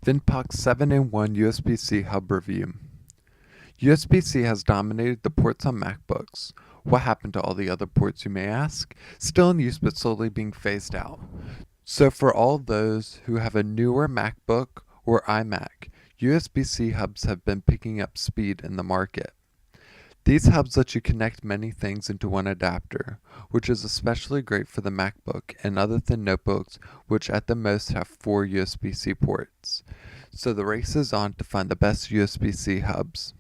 VinPok 7-in-1 USB-C hub review. USB-C has dominated the ports on MacBooks. What happened to all the other ports, you may ask? Still in use but slowly being phased out. So for all those who have a newer MacBook or iMac, USB-C hubs have been picking up speed in the market. These hubs let you connect many things into one adapter, which is especially great for the MacBook and other thin notebooks which at the most have 4 USB-C ports. So the race is on to find the best USB-C hubs.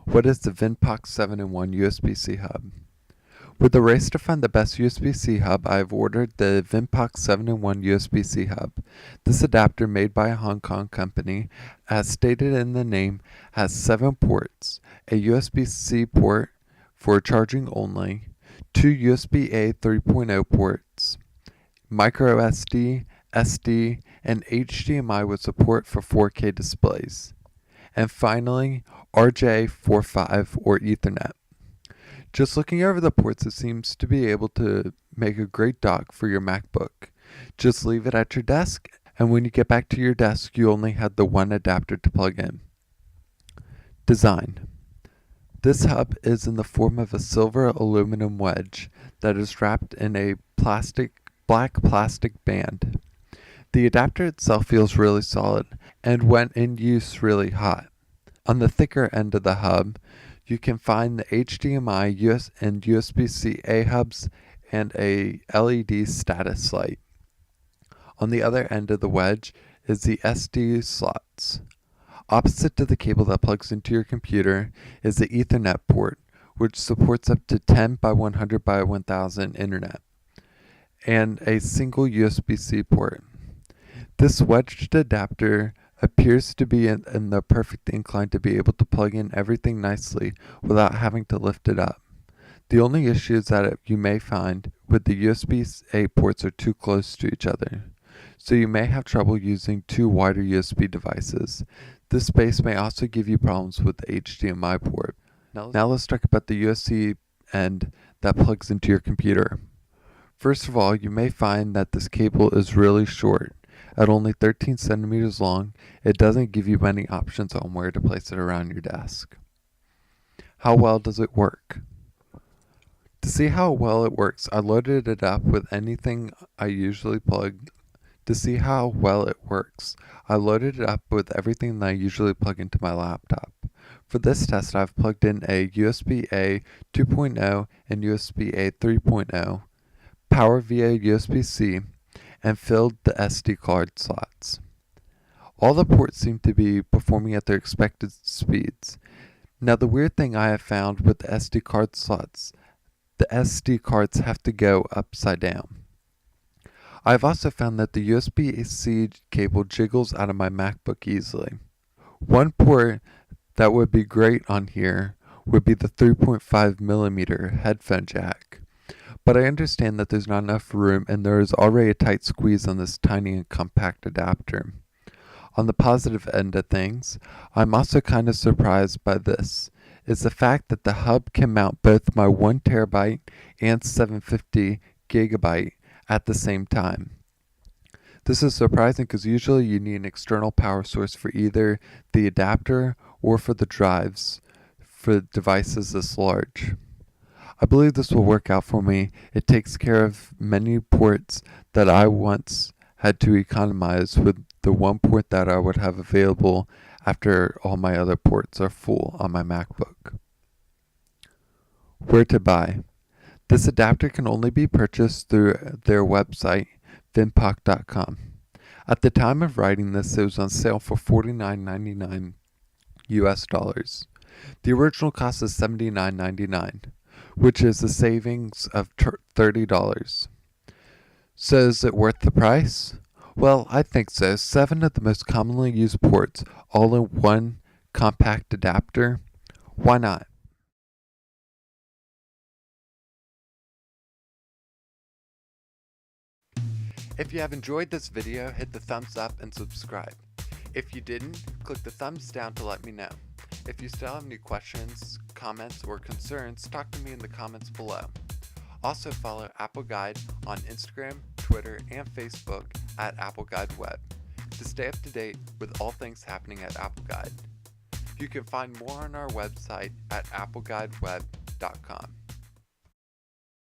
What is the Vinpox 7-in-1 USB-C hub? With the race to find the best USB-C hub, I have ordered the VinPok 7-in-1 USB-C hub. This adapter, made by a Hong Kong company, as stated in the name, has 7 ports, a USB-C port for charging only, 2 USB-A 3.0 ports, microSD, SD, and HDMI with support for 4K displays, and finally, RJ45 or Ethernet. Just looking over the ports, it seems to be able to make a great dock for your MacBook. Just leave it at your desk, and when you get back to your desk, you only have the one adapter to plug in. Design. This hub is in the form of a silver aluminum wedge that is wrapped in a black plastic band. The adapter itself feels really solid, and when in use, really hot. On the thicker end of the hub, you can find the HDMI and USB-C-A hubs and a LED status light. On the other end of the wedge is the SD slots. Opposite to the cable that plugs into your computer is the Ethernet port, which supports up to 10 by 100 by 1000 internet, and a single USB-C port. This wedged adapter appears to be in the perfect incline to be able to plug in everything nicely without having to lift it up. The only issues that you may find with the USB-A ports are too close to each other, so you may have trouble using 2 wider USB devices. This space may also give you problems with the HDMI port. Now let's talk about the USB end that plugs into your computer. First of all, you may find that this cable is really short. At only 13 centimeters long, it doesn't give you many options on where to place it around your desk. How well does it work? To see how well it works, I loaded it up with anything I usually plug. To see how well it works, I loaded it up with everything that I usually plug into my laptop. For this test, I've plugged in a USB-A 2.0 and USB-A 3.0, power via USB-C, and filled the SD card slots. All the ports seem to be performing at their expected speeds. Now the weird thing I have found with the SD card slots, the SD cards have to go upside down. I've also found that the USB-C cable jiggles out of my MacBook easily. One port that would be great on here would be the 3.5mm headphone jack. But I understand that there's not enough room and there is already a tight squeeze on this tiny and compact adapter. On the positive end of things, I'm also kind of surprised by this, is the fact that the hub can mount both my 1TB and 750GB at the same time. This is surprising because usually you need an external power source for either the adapter or for the drives for devices this large. I believe this will work out for me. It takes care of many ports that I once had to economize with the one port that I would have available after all my other ports are full on my MacBook. Where to buy? This adapter can only be purchased through their website, vinpok.com. At the time of writing this, it was on sale for $49.99 US. The original cost is $79.99. which is a savings of $30. So is it worth the price? Well, I think so. 7 of the most commonly used ports, all in one compact adapter. Why not? If you have enjoyed this video, hit the thumbs up and subscribe. If you didn't, click the thumbs down to let me know. If you still have any questions, comments, or concerns, talk to me in the comments below. Also follow Apple Guide on Instagram, Twitter, and Facebook at Apple Guide Web to stay up to date with all things happening at Apple Guide. You can find more on our website at appleguideweb.com.